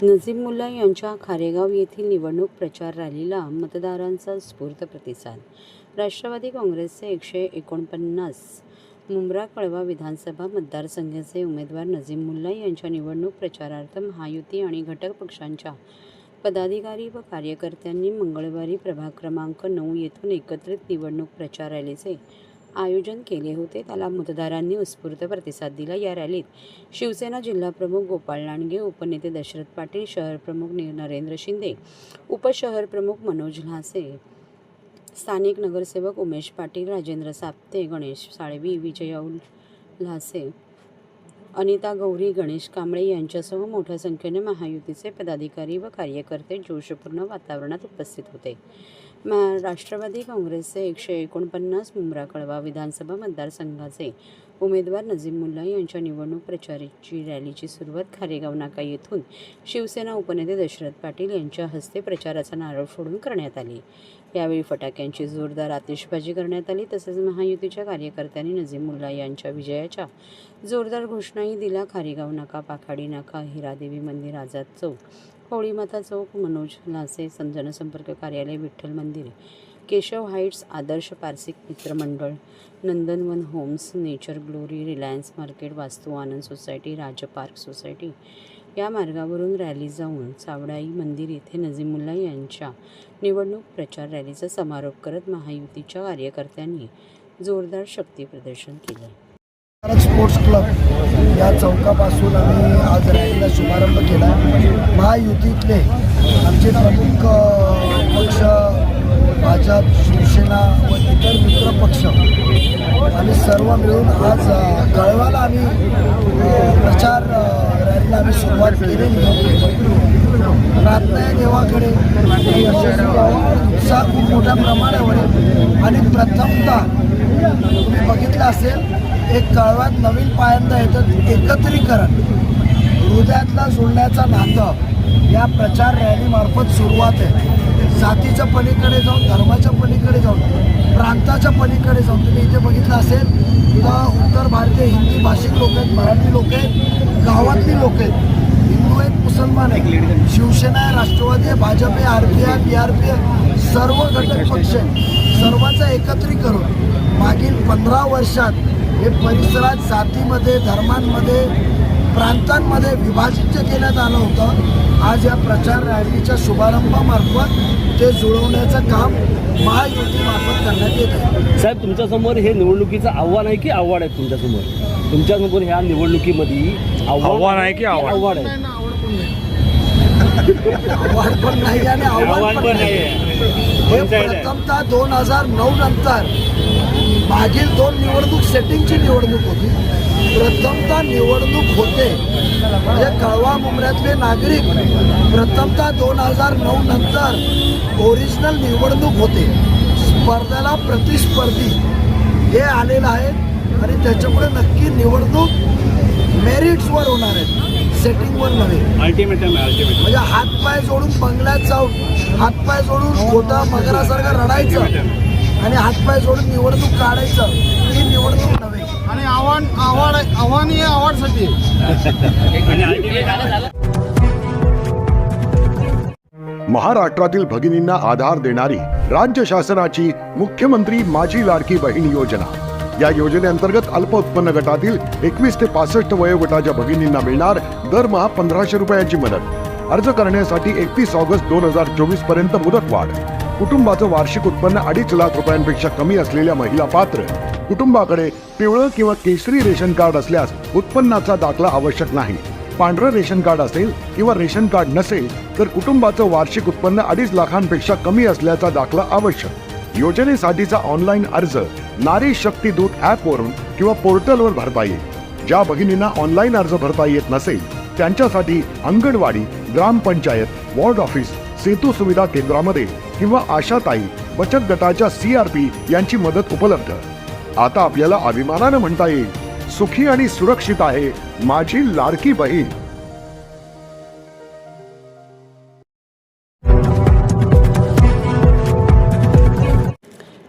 नजीमुल्ला यांच्या खारेगाव येथील निवडणूक प्रचार रॅलीला मतदारांचा उत्स्फूर्त प्रतिसाद. राष्ट्रवादी काँग्रेसचे 149 मुंब्रा कळवा विधानसभा मतदारसंघाचे उमेदवार नजीमुल्ला यांच्या निवडणूक प्रचारार्थ महायुती आणि घटक पक्षांच्या पदाधिकारी व कार्यकर्त्यांनी मंगळवारी प्रभाग क्रमांक 9 येथून एकत्रित निवडणूक प्रचार रॅलीचे आयोजन केले होते. त्याला मतदारांनी उत्स्फूर्त प्रतिसाद दिला. या रॅलीत शिवसेना जिल्हाप्रमुख गोपाळ लांडगे, उपनेते दशरथ पाटील, शहरप्रमुख नरेंद्र शिंदे, उपशहरप्रमुख मनोज ल्हासे, स्थानिक नगरसेवक उमेश पाटील, राजेंद्र साप्ते, गणेश साळवी, विजयाऊल ल्हासे, अनिता गौरी, गणेश कांबळे यांच्यासह मोठ्या संख्येने महायुतीचे पदाधिकारी व कार्यकर्ते जोशपूर्ण वातावरणात उपस्थित होते. राष्ट्रवादी काँग्रेसचे 149 मुंब्रा कळवा विधानसभा मतदारसंघाचे उमेदवार नजीमुल्ला यांच्या निवडणूक प्रचाराची रॅलीची सुरुवात खारेगाव नाका येथून शिवसेना उपनेते दशरथ पाटील यांच्या हस्ते प्रचाराचा नारळ फोडून करण्यात आली. यावेळी फटाक्यांची जोरदार आतिषबाजी करण्यात आली. तसेच महायुतीच्या कार्यकर्त्यांनी नजीमुल्ला यांच्या विजयाच्या जोरदार घोषणाही दिल्या. खारेगाव नाका, पाखाडी नाका, हिरादेवी मंदिर, आझाद चौक, होळीमाता चौक, मनोज ल्हासे जनसंपर्क कार्यालय, विठ्ठल मंदिर, केशव हाईट्स, आदर्श Parsik Mitra Mandal, Nandanvan homes, nature glory, Reliance market, Vastu Anand society, Raj park society या मार्गावरून रॅली जाऊन चावडाई मंदिर येथे नजीमुल्ला यांच्या निवडणूक प्रचार रॅलीचा समारोप करत महायुतीच्या कार्यकर्त्यांनी जोरदार शक्ती प्रदर्शन केले. स्पोर्ट्स क्लब या चौकापासून आम्ही आज रॅलीला शुभारंभ केला. महायुतीतले आमचे प्रमुख पक्ष भाजप, शिवसेना व इतर मित्र पक्ष आम्ही सर्व मिळून आज कळवाला आम्ही प्रचार रॅलीला आम्ही सुरुवात केलेली आहे. रात्नाय देवाकडे उत्साह खूप मोठ्या प्रमाणावर आहे आणि प्रथमतः तुम्ही बघितलं असेल एक कळवात नवीन पायंदा येतं एकत्रीकरण, हृदयातला जोडण्याचा नातं या प्रचार रॅलीमार्फत सुरुवात आहे. जातीच्या पलीकडे जाऊन, धर्माच्या पलीकडे जाऊन, प्रांताच्या पलीकडे जाऊन तुम्ही इथे बघितलं असेल तर उत्तर भारतीय हिंदी भाषिक लोक आहेत, मराठी लोक आहेत, गावातली लोक आहेत, हिंदू आहेत, मुसलमान आहेत, शिवसेना आहे, राष्ट्रवादी आहे, भाजप आहे, RP आहे, BRP आहे, सर्व घटक पक्ष आहेत. सर्वांचं एकत्रीकरण मागील 15 वर्षात हे परिसरात जातीमध्ये, धर्मांमध्ये, प्रांतांमध्ये विभाजित जे केण्यात आलं होतं, आज या प्रचार रॅलीच्या शुभारंभामार्फत ते जुळवण्याचं काम महायुतीमार्फत करण्यात येत आहे. साहेब, तुमच्यासमोर हे निवडणुकीचं आव्हान आहे की आव्हाड आहे? तुमच्यासमोर ह्या निवडणुकीमध्ये आव्हान आहे की आव्हाड आहे? आव्हाड पण नाही आणि आव्हान पण नाही. हे प्रथमतः 2009 नंतर मागील 2 निवडणूक सेटिंगची निवडणूक होती. प्रथमतः निवडणूक होते म्हणजे कळवा मुंब्र्यातले नागरिक प्रथमतः 2009 नंतर ओरिजिनल निवडणूक होते. स्पर्धेला प्रतिस्पर्धी हे आलेलं आहे आणि त्याच्यामुळे नक्की निवडणूक मेरिट्सवर होणार आहेत, सेटिंगवर नव्हे. अल्टिमेट म्हणजे हातपाय जोडून बंगल्यात जाऊन हातपाय जोडून खोटा मगरासारखं रडायचं आणि हातपाय जोडून निवडणूक काढायचं, ही निवडणूक नव्हे. आणि आव्हान हे आव्हाडसाठी. महाराष्ट्रातील भगिनींना आधार देणारी राज्य शासनाची मुख्यमंत्री माझी लाडकी बहीण योजना. या योजनेअंतर्गत अल्प उत्पन्न गटातील 21 ते 65 वयोगटाच्या भगिनींना मिळणार दरमहा 1500 रुपयांची मदत. अर्ज करण्यासाठी 31 ऑगस्ट 2024 पर्यंत मुदतवाढ. कुटुंबाचं वार्षिक उत्पन्न 2.5 लाख रुपयांपेक्षा कमी असलेल्या महिला पात्र. कुटुंबाकडे पिवळं किंवा केशरी रेशन कार्ड असल्यास उत्पन्नाचा दाखला आवश्यक नाही. पांढरं रेशन कार्ड असेल किंवा रेशन कार्ड नसेल तर कुटुंबाचं वार्षिक उत्पन्न 2.5 लाखांपेक्षा कमी असल्याचा दाखला आवश्यक. योजनेसाठीचा ऑनलाईन अर्ज नारी शक्ती दूत ॲपवरून किंवा पोर्टलवर भरता येईल. ज्या भगिनींना ऑनलाईन अर्ज भरता येत नसेल त्यांच्यासाठी अंगणवाडी, ग्रामपंचायत, वॉर्ड ऑफिस, सेतू सुविधा केंद्रामध्ये किंवा आशाताई बचत गटाच्या CRP यांची मदत उपलब्ध. आता आपल्याला अभिमानानं म्हणता येईल, सुखी आणि सुरक्षित आहे माझी लाडकी बहीण.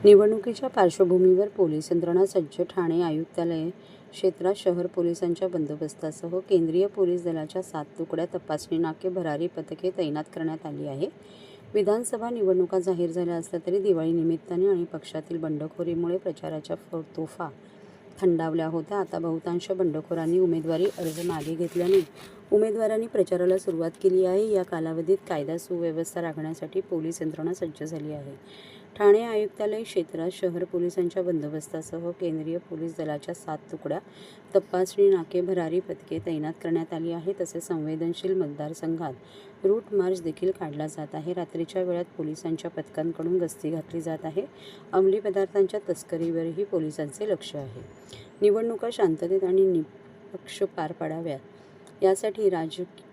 निवडणुकीच्या पार्श्वभूमीवर पोलीस यंत्रणा सज्ज. ठाणे आयुक्तालय क्षेत्रात शहर पोलिसांच्या बंदोबस्तासह केंद्रीय पोलीस दलाच्या 7 तुकड्या, तपासणी नाके, भरारी पथके तैनात करण्यात आली आहे. विधानसभा निवडणुका जाहीर झाल्या असल्या तरी दिवाळी निमित्ताने आणि पक्षातील बंडखोरीमुळे प्रचाराच्या तोफा थंडावल्या होत्या. आता बहुतांश बंडखोरांनी उमेदवारी अर्ज मागे घेतल्याने उमेदवारांनी प्रचाराला सुरुवात केली आहे. या कालावधीत कायदा सुव्यवस्था राखण्यासाठी पोलीस यंत्रणा सज्ज झाली आहे. ठाणे आयुक्तालय क्षेत्रात शहर पोलिसांच्या बंदोबस्तासह केंद्रीय पोलीस दलाच्या 7 तुकड्या, तपासणी नाके, भरारी पथके तैनात करण्यात आली आहे. तसेच संवेदनशील मतदारसंघात रूट मार्च देखील काढला जात आहे. रात्रीच्या वेळात पोलिसांच्या पथकांकडून गस्ती घातली जात आहे. अंमली पदार्थांच्या तस्करीवरही पोलिसांचे लक्ष आहे. निवडणुका शांततेत आणि निष्पक्ष पार पाडाव्यात यासाठी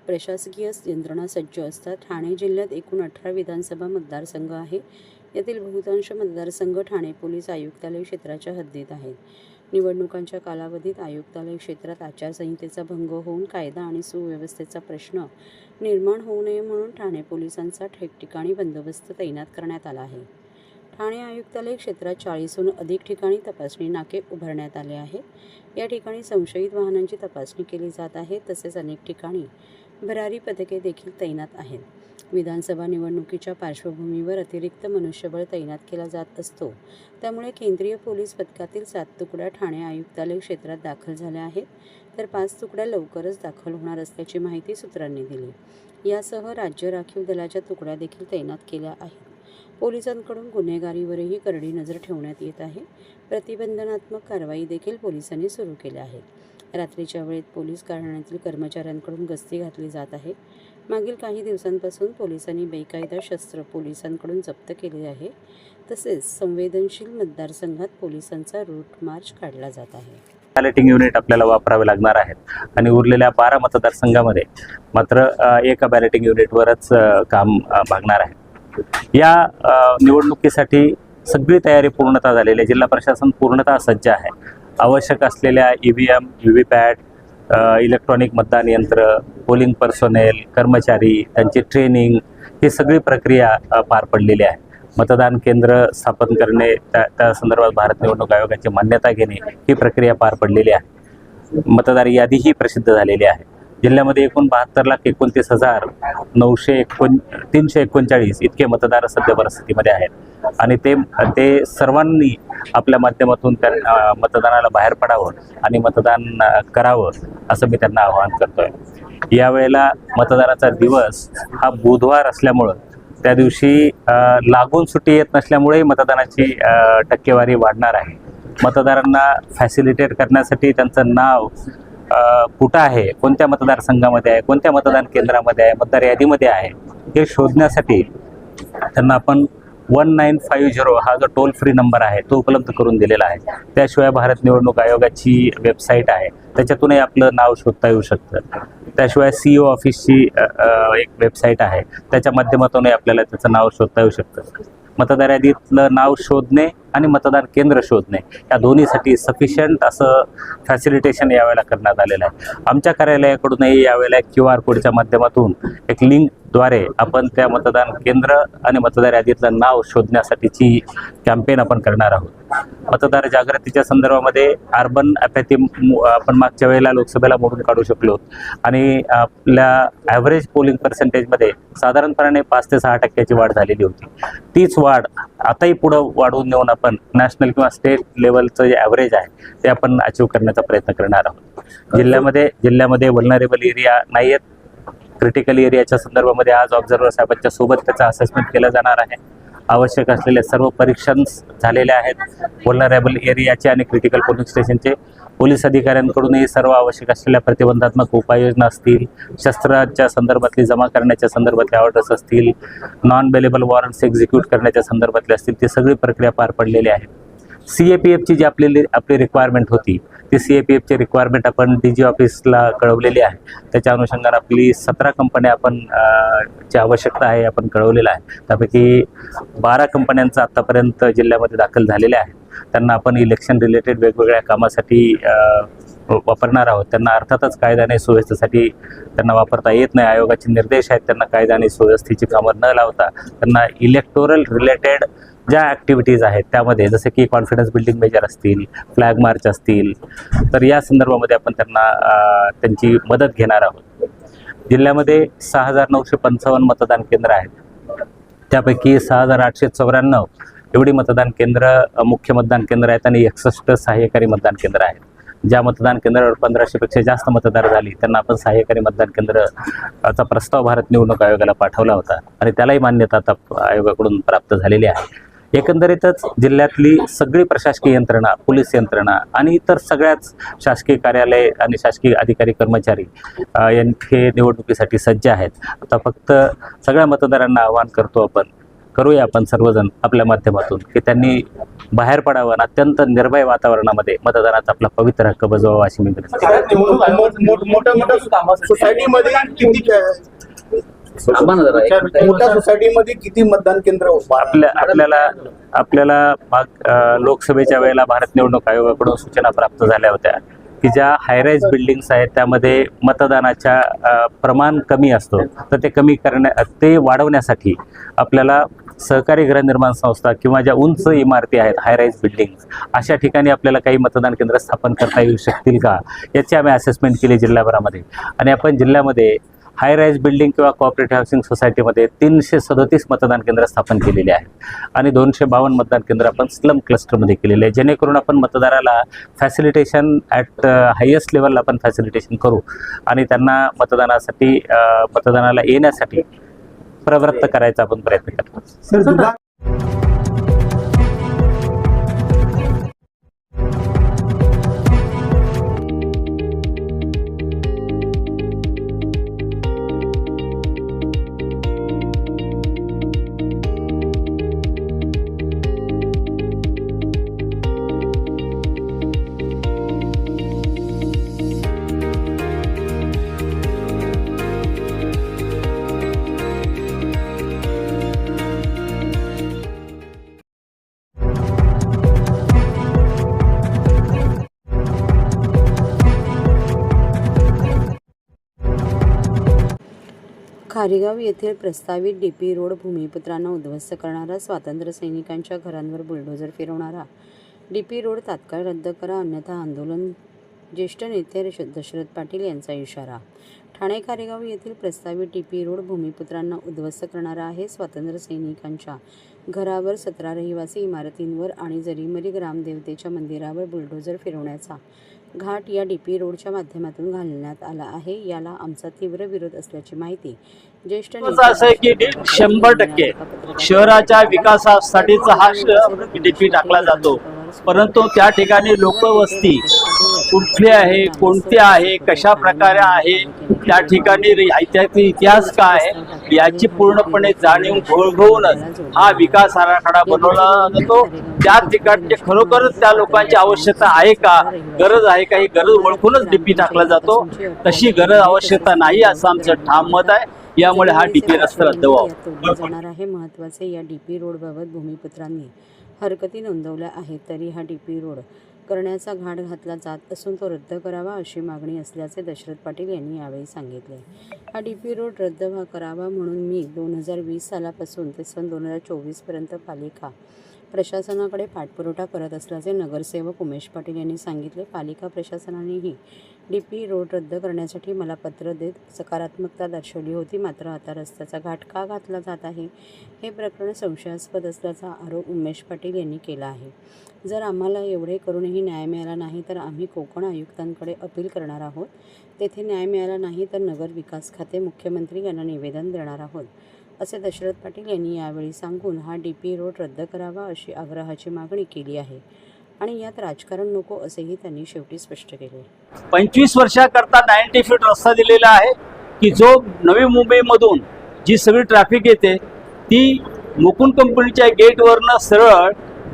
प्रशासकीय यंत्रणा सज्ज असतात. ठाणे जिल्ह्यात एकूण 18 विधानसभा मतदारसंघ आहे. यातील बहुतांश मतदारसंघ ठाणे पोलीस आयुक्तालय क्षेत्राच्या हद्दीत आहेत. निवडणुकांच्या कालावधीत आयुक्तालय क्षेत्रात आचारसंहितेचा भंग होऊन कायदा आणि सुव्यवस्थेचा प्रश्न निर्माण होऊ नये म्हणून ठाणे पोलिसांचा ठिकठिकाणी बंदोबस्त तैनात करण्यात आला आहे. ठाणे आयुक्तालय क्षेत्रात 40हून अधिक ठिकाणी तपासणी नाके उभारण्यात आले आहेत. या ठिकाणी संशयित वाहनांची तपासणी केली जात आहे. तसेच अनेक ठिकाणी भरारी पथके देखील तैनात आहेत. विधानसभा निवडणुकीच्या पार्श्वभूमीवर अतिरिक्त मनुष्यबळ तैनात केला जात असतो. त्यामुळे केंद्रीय पोलीस पथकातील 7 तुकड्या ठाणे आयुक्तालय क्षेत्रात दाखल झाल्या आहेत, तर 5 तुकड्या लवकरच दाखल होणार असल्याची माहिती सूत्रांनी दिली. यासह राज्य राखीव दलाच्या तुकड्या देखील तैनात केल्या आहेत. पोलिसांकडून गुन्हेगारीवरही करडी नजर ठेवण्यात येत आहे. प्रतिबंधनात्मक कारवाई देखील पोलिसांनी सुरू केल्या आहेत. रात्रीच्या वेळेत पोलीस घराण्यातील कर्मचाऱ्यांकडून गस्ती घातली जात आहे. मागील काही दिवसांपासून पोलिसांनी बेकायदा शस्त्र पोलिसांकडून जप्त केले आहे. तसेच संवेदनशील मतदारसंघात पोलिसांचा रूट मार्च काढला जात आहे. बॅलेटिंग युनिट आपल्याला वापरावे लागणार आहेत आणि उरलेल्या 12 मतदारसंघामध्ये मात्र एका बॅलेटिंग युनिटवरच काम भागणार आहे. या निवडणुकीसाठी सगळी तयारी पूर्णतः झालेली आहे. जिल्हा प्रशासन पूर्णतः सज्ज आहे. आवश्यक असलेल्या EVM, VVPAT, इलेक्ट्रॉनिक मतदान यंत्र, पोलिंग पर्सोनेल, कर्मचारी, त्यांची ट्रेनिंग, ही सगळी प्रक्रिया पार पडलेली आहे. मतदान केंद्र स्थापन करणे, त्या संदर्भात भारत निवडणूक आयोगाची मान्यता घेणे, ही प्रक्रिया पार पडलेली आहे. मतदार यादीही प्रसिद्ध झालेली आहे. जिल्ह्यामध्ये एकूण 72,39,339 इतके मतदार सध्या परिस्थितीमध्ये आहेत आणि ते सर्वांनी आपल्या माध्यमातून त्या मतदानाला बाहेर पडावं आणि मतदान करावं असं मी त्यांना आवाहन करतोय. यावेळेला मतदानाचा दिवस हा बुधवार असल्यामुळं त्या दिवशी लागून सुट्टी येत नसल्यामुळे मतदानाची टक्केवारी वाढणार आहे. मतदारांना फॅसिलिटेट करण्यासाठी त्यांचं नाव कुठं आहे, कोणत्या मतदारसंघामध्ये आहे, कोणत्या मतदान केंद्रामध्ये आहे, मतदार यादीमध्ये आहे, हे शोधण्यासाठी त्यांना आपण 1950 हा जो टोल फ्री नंबर आहे तो उपलब्ध करून दिलेला आहे. त्याशिवाय भारत निवडणूक आयोगाची वेबसाईट आहे, त्याच्यातूनही आपलं नाव शोधता येऊ शकतं. त्याशिवाय CO ऑफिसची एक वेबसाईट आहे, त्याच्या माध्यमातूनही आपल्याला त्याचं नाव शोधता येऊ शकतं. मतदार यादीतलं नाव शोधणे आणि मतदान केंद्र शोधणे या दोन्हीसाठी सफिशियंट असं फॅसिलिटेशन यावेळेला करण्यात आलेलं आहे. आमच्या कार्यालयाकडूनही यावेळेला QR कोडच्या माध्यमातून एक लिंकद्वारे आपण त्या मतदान केंद्र आणि मतदार यादीतलं नाव शोधण्यासाठीची कॅम्पेन आपण करणार आहोत. मतदार जागृतीच्या संदर्भामध्ये अर्बन ॲपॅथी आपण मागच्या वेळेला लोकसभेला मोडून काढू शकलो आणि आपल्या ॲव्हरेज पोलिंग पर्सेंटेजमध्ये साधारणपणे 5 ते 6% वाढ झालेली होती. तीच वाढ आताही पुढं वाढवून नेऊन आपण नॅशनल किंवा स्टेट लेवलचं जे ॲव्हरेज आहे ते आपण अचीव करण्याचा प्रयत्न करणार आहोत. जिल्ह्यामध्ये व्हल्नरेबल एरिया नाही आहेत. क्रिटिकल एरियाच्या संदर्भामध्ये आज ऑब्झर्व्हर साहेबांच्या सोबत त्याचा असेसमेंट केलं जाणार आहे. आवश्यक असलेले सर्व परीक्षण झालेले आहेत. व्हल्नरेबल एरियाचे आणि क्रिटिकल पोलिंग स्टेशनचे पोलीस अधिकाऱ्यांकडूनही सर्व आवश्यक असलेल्या प्रतिबंधात्मक उपाययोजना असतील, शस्त्राच्या संदर्भातली जमा करण्याच्या संदर्भातले ऑर्डर्स असतील, नॉन बेलेबल वॉरंट्स एक्झिक्यूट करण्याच्या संदर्भातले असतील, ती सगळी प्रक्रिया पार पडलेली आहे. CAPFची जी आपली रिक्वायरमेंट होती ती CAPFची रिक्वायरमेंट आपण DG ऑफिसला कळवलेली आहे. त्याच्या अनुषंगाने आपली 17 कंपन्या ची आवश्यकता आहे आपण कळवलेलं आहे. त्यापैकी 12 कंपन्यांचा आत्तापर्यंत जिल्ह्यामध्ये दाखल झालेल्या आहेत. त्यांना आपण इलेक्शन रिलेटेड वेगवेगळ्या कामासाठी वापरणार आहोत. त्यांना अर्थातच कायदा आणि सुव्यवस्थेसाठी त्यांना वापरता येत नाही. आयोगाचे निर्देश आहेत त्यांना कायदा आणि सुव्यवस्थेची कामं न लावता त्यांना इलेक्टोरल रिलेटेड ज्या ॲक्टिव्हिटीज आहेत त्यामध्ये जसे की कॉन्फिडन्स बिल्डिंग मेजर असतील, फ्लॅग मार्च असतील, तर या संदर्भामध्ये आपण त्यांना त्यांची मदत घेणार आहोत. जिल्ह्यामध्ये 6,955 मतदान केंद्र आहेत. त्यापैकी 6,894 एवढी मतदान केंद्र मुख्य मतदान केंद्र आहेत आणि 61 सहाय्यकारी मतदान केंद्र आहेत. ज्या मतदान केंद्रावर 1500पेक्षा जास्त मतदार झाली त्यांना आपण सहाय्यकारी मतदान केंद्राचा प्रस्ताव भारत निवडणूक आयोगाला पाठवला होता आणि त्यालाही मान्यता आता आयोगाकडून प्राप्त झालेली आहे. एकंदरीतच जिल्ह्यातली सगळी प्रशासकीय यंत्रणा, पोलीस यंत्रणा आणि इतर सगळ्याच शासकीय कार्यालय आणि शासकीय अधिकारी कर्मचारी हे निवडणुकीसाठी सज्ज आहेत. आता फक्त सगळ्या मतदारांना आवाहन करूया आपण सर्वजण आपल्या माध्यमातून की त्यांनी बाहेर पडावं आणि अत्यंत निर्भय वातावरणामध्ये मतदानाचा आपला पवित्र हक्क बजावावा अशी मी विनंती करतो. मोठ्या सोसायटीमध्ये किती मतदान केंद्र आपल्याला लोकसभेच्या वेळेला भारत निवडणूक आयोगाकडून सूचना प्राप्त झाल्या होत्या की ज्या हायराईज बिल्डिंग्स आहेत त्यामध्ये मतदानाच्या प्रमाण कमी असतं, तर ते वाढवण्यासाठी आपल्याला सहकारी गृहनिर्माण संस्था किंवा ज्या उंच इमारती आहेत हायराईज बिल्डिंग्स अशा ठिकाणी आपल्याला काही मतदान केंद्र स्थापन करता येऊ शकतील का याची आम्ही असेसमेंट केली जिल्हाभरामध्ये. आणि आपण जिल्ह्यामध्ये हायराईज बिल्डिंग किंवा कोऑपरेटिव्ह हाऊसिंग सोसायटीमध्ये 337 मतदान केंद्र स्थापन केलेले आहेत आणि 252 मतदान केंद्र आपण स्लम क्लस्टरमध्ये केलेले आहे, जेणेकरून आपण मतदाराला फॅसिलिटेशन ॲट हायेस्ट लेवलला आपण फॅसिलिटेशन करू आणि त्यांना मतदानाला येण्यासाठी प्रवृत्त करायचा आपण प्रयत्न करतो. खारेगाव येथील प्रस्तावित डीपी रोड भूमिपुत्रांना उद्ध्वस्त करणारा, स्वातंत्र्य सैनिकांच्या घरांवर बुलडोझर फिरवणारा डीपी रोड तात्काळ रद्द करा, अन्यथा आंदोलन. ज्येष्ठ नेते दशरथ पाटील यांचा इशारा. ठाणे खारेगाव येथील प्रस्तावित डीपी रोड भूमिपुत्रांना उद्ध्वस्त करणारा आहे. स्वातंत्र्य सैनिकांच्या घरावर, 17 रहिवासी इमारतींवर आणि जरीमरी ग्रामदेवतेच्या मंदिरावर बुलडोझर फिरवण्याचा घाट या डीपी रोडच्या माध्यमातून घालण्यात आला आहे. याला आमचा तीव्र विरोध असल्याची माहिती ज्येष्ठ असं आहे की 100% शहराच्या विकासासाठीचा हा डीपी टाकला जातो, परंतु त्या ठिकाणी लोकवस्ती कुठली आहे, कोणती आहे, कशा प्रकारे आहे, त्या ठिकाणी इतिहास काय आहे याची पूर्णपणे जाणीव घोळघोळूनच हा विकास आराखडा बनवला जातो. त्या ठिकाणी खरोखरच त्या लोकांची आवश्यकता आहे का, गरज आहे का, ही गरज ओळखूनच डीपी टाकला जातो. तशी गरज आवश्यकता नाही असं आमचं ठाम मत आहे. यामुळे हा डीपी रस्ता रद्द व्हावा. जाणार आहे. महत्त्वाचे, या डीपी रोडबाबत भूमिपुत्रांनी हरकती नोंदवल्या आहेत, तरी हा डीपी रोड करण्याचा घाट घातला जात असून तो रद्द करावा अशी मागणी असल्याचे दशरथ पाटील यांनी यावेळी सांगितले. हा डीपी रोड रद्द करावा म्हणून मी 2020 सालापासून ते सन 2024 पर्यंत पालिका प्रशासनाकडे पाठपुरावा करत असल्याचे नगरसेवक उमेश पाटील यांनी सांगितले. पालिका प्रशासनानेही डीपी रोड रद्द करण्यासाठी मला पत्र देत सकारात्मकता दर्शवली होती, मात्र आता रस्त्याचा घाट का घातला जात आहे हे प्रकरण संशयास्पद असल्याचा आरोप उमेश पाटील यांनी केला आहे. जर आम्हाला एवढे करूनही न्याय मिळाला नाही तर आम्ही कोकण आयुक्तांकडे अपील करणार आहोत. तेथे न्याय मिळाला नाही तर नगर विकास खाते मुख्यमंत्री यांना निवेदन देणार आहोत असे दशरथ पाटील यांनी यावेळी सांगून हा डीपी रोड रद्द करावा अशी आग्रहाची मागणी केली आहे आणि यात राजकारण नको असेही त्यांनी शेवटी स्पष्ट केले. 25 वर्षाकरता 90 फीट रस्ता दिलेला आहे की जो नवी मुंबईमधून जी सगळी ट्रॅफिक येते ती मुकुंद कंपनीच्या गेटवरनं सरळ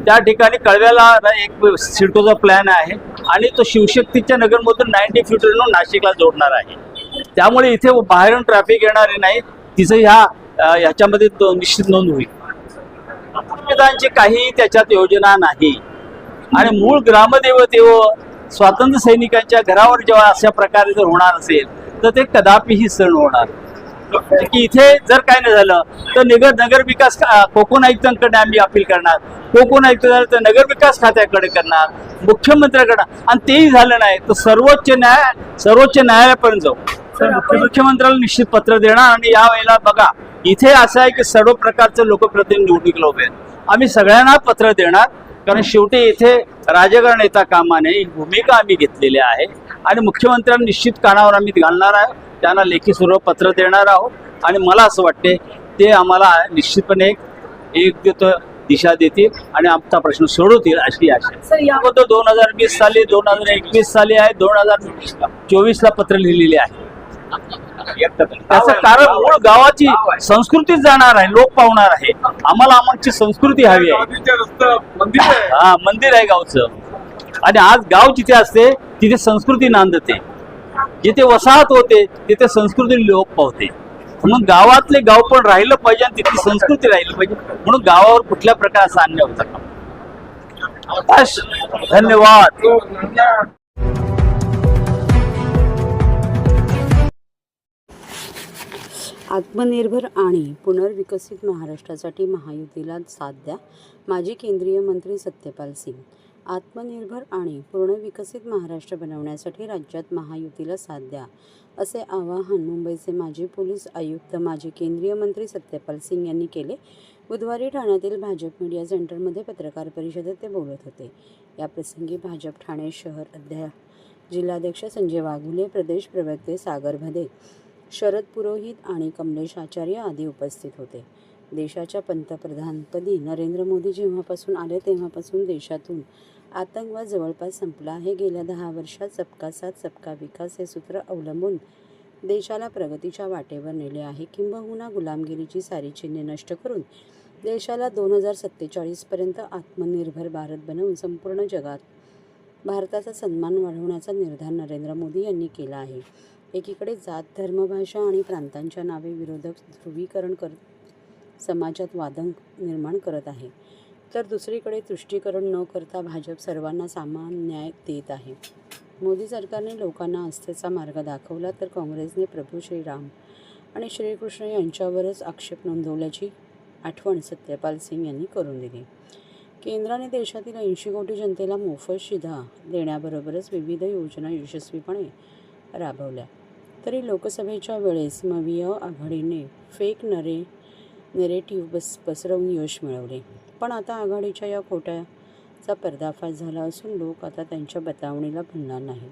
त्या ठिकाणी कळव्याला एक सिडकोचा प्लॅन आहे आणि तो शिवशक्तीच्या नगरमधून 90 फीटवरून नाशिकला जोडणार आहे. त्यामुळे इथे बाहेरून ट्रॅफिक येणारी नाही, तिचं ह्याच्यामध्ये निश्चित नोंद होईल. संविधानाची काही त्याच्यात योजना नाही आणि मूळ ग्रामदेवतेवर स्वातंत्र्य सैनिकांच्या घरावर जेव्हा अशा प्रकारे जर होणार असेल तर ते कदापिही सण होणार. की इथे जर काय नाही झालं तर नगर विकास कोकण आयुक्तांकडे आम्ही अपील करणार, कोकण आयुक्त झालं तर नगर विकास खात्याकडे करणार, मुख्यमंत्र्याकडे, आणि तेही झालं नाही तर सर्वोच्च न्यायालयापर्यंत जाऊ. तर मुख्यमंत्र्याला निश्चित पत्र देणार. आणि यावेळेला बघा इथे असं आहे की सर्व प्रकारचे लोकप्रतिनिधी निवडणुकीला उभे आहेत. आम्ही सगळ्यांना पत्र देणार, कारण शेवटी इथे राजकारण येता कामा नये ही भूमिका आम्ही घेतलेली आहे. आणि मुख्यमंत्र्यांना निश्चित कानावर आम्ही घालणार आहे, त्यांना लेखी स्वरूप पत्र देणार आहोत. आणि मला असं वाटते ते आम्हाला निश्चितपणे एक दिशा देतील आणि आमचा प्रश्न सोडवतील अशी आशा आहे. सर याबद्दल 2020 साली, 2021 साली आहे, 2024ला पत्र लिहिलेले आहे. त्याचं कारण मूळ गावाची संस्कृती जाणार आहे, लोक पावणार आहे. आम्हाला आमची संस्कृती हवी आहे. हा, मंदिर आहे गावचं. आणि आज गाव जिथे असते तिथे संस्कृती नांदते, जिथे वसाहत होते तिथे संस्कृती लोक पावते. मग गावातले गाव पण राहिलं पाहिजे आणि तिथली संस्कृती राहिली पाहिजे. म्हणून गावावर कुठल्या प्रकारचा अन्याय होता का. बस, धन्यवाद. आत्मनिर्भर आणि पुनर्विकसित महाराष्ट्रासाठी महायुतीला साथ द्या, माजी केंद्रीय मंत्री सत्यपाल सिंग. आत्मनिर्भर आणि पुनर्विकसित महाराष्ट्र बनवण्यासाठी राज्यात महायुतीला साथ द्या, असे आवाहन मुंबईचे माजी पोलीस आयुक्त, माजी केंद्रीय मंत्री सत्यपाल सिंग यांनी केले. बुधवारी ठाण्यातील भाजप मीडिया सेंटरमध्ये पत्रकार परिषदेत ते बोलत होते. याप्रसंगी भाजप ठाणे शहर जिल्हाध्यक्ष संजय वाघुले, प्रदेश प्रवक्ते सागर भदे, शरद पुरोहित आणि कमलेश आचार्य आदी उपस्थित होते. देशाच्या पंतप्रधानपदी नरेंद्र मोदी जेव्हापासून आले तेव्हापासून देशातून आतंकवाद जवळपास संपला आहे. गेल्या 10 वर्षात सबका साथ सबका विकास हे सूत्र अवलंबून देशाला प्रगतीच्या वाटेवर नेले आहे. किंबहुना गुलामगिरीची सारी चिन्हे नष्ट करून देशाला 2047पर्यंत आत्मनिर्भर भारत बनवून संपूर्ण जगात भारताचा सन्मान वाढवण्याचा निर्धार नरेंद्र मोदी यांनी केला आहे. एकीकडे जात, धर्म, भाषा आणि प्रांतांच्या नावे विरोधक ध्रुवीकरण करत समाजात वाद निर्माण करत आहे, तर दुसरीकडे तुष्टीकरण न करता भाजप सर्वांना समान न्याय देत आहे. मोदी सरकारने लोकांना आस्थेचा मार्ग दाखवला, तर काँग्रेसने प्रभू श्रीराम आणि श्रीकृष्ण यांच्यावरच आक्षेप नोंदवल्याची आठवण सत्यपाल सिंग यांनी करून दिली. केंद्राने देशातील 80 कोटी जनतेला मोफत शिधा देण्याबरोबरच विविध योजना यशस्वीपणे राबवल्या, तरी लोकसभेच्या वेळेस मवीय आघाडीने फेक नेरेटिव्ह पसरवून यश मिळवले. पण आता आघाडीच्या या खोट्याचा पर्दाफाश झाला असून लोक आता त्यांच्या बतावणीला भुलणार नाही,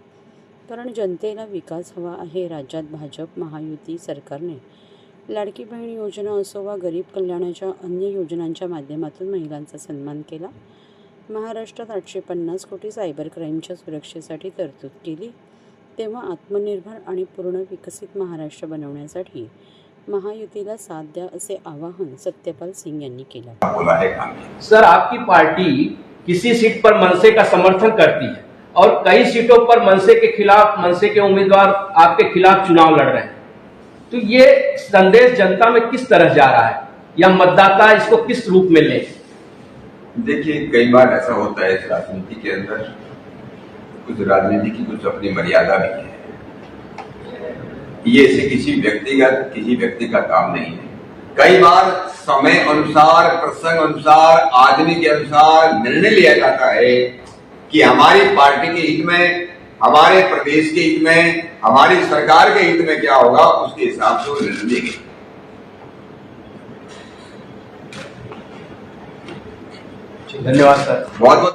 कारण जनतेला विकास हवा आहे. राज्यात भाजप महायुती सरकारने लाडकी बहीण योजना असो वा गरीब कल्याणाच्या अन्य योजनांच्या माध्यमातून महिलांचा सन्मान केला. महाराष्ट्रात 850 कोटी सायबर क्राईमच्या सुरक्षेसाठी तरतूद केली. तेव्हा आत्मनिर्भर आणि पूर्ण विकसित महाराष्ट्र बनवण्यासाठी महायुतीला साथ द्या, असे आवाहन सत्यपाल सिंग यांनी केलं. सर, आपकी पार्टी किसी सीट पर मनसे का समर्थन करती है और कई सीटों पर मनसे के उम्मीदवार आपके खिलाफ चुनाव लड़ रहे हैं, तो ये संदेश जनता में किस तरह जा रहा है या मतदाता इसको किस रूप में ले? देखिए, कई बार ऐसा होता है इस राजनीति के अंदर, कुछ राजनीति की कुछ अपनी मर्यादा भी है. ये ऐसे किसी व्यक्ति का काम नहीं है. कई बार समय अनुसार, प्रसंग अनुसार, आदमी के अनुसार निर्णय लिया जाता है कि हमारी पार्टी के हित में, हमारे प्रदेश के हित में, हमारी सरकार के हित में क्या होगा, उसके हिसाब से वो निर्णय लेंगे. धन्यवाद सर. बहुत बहुत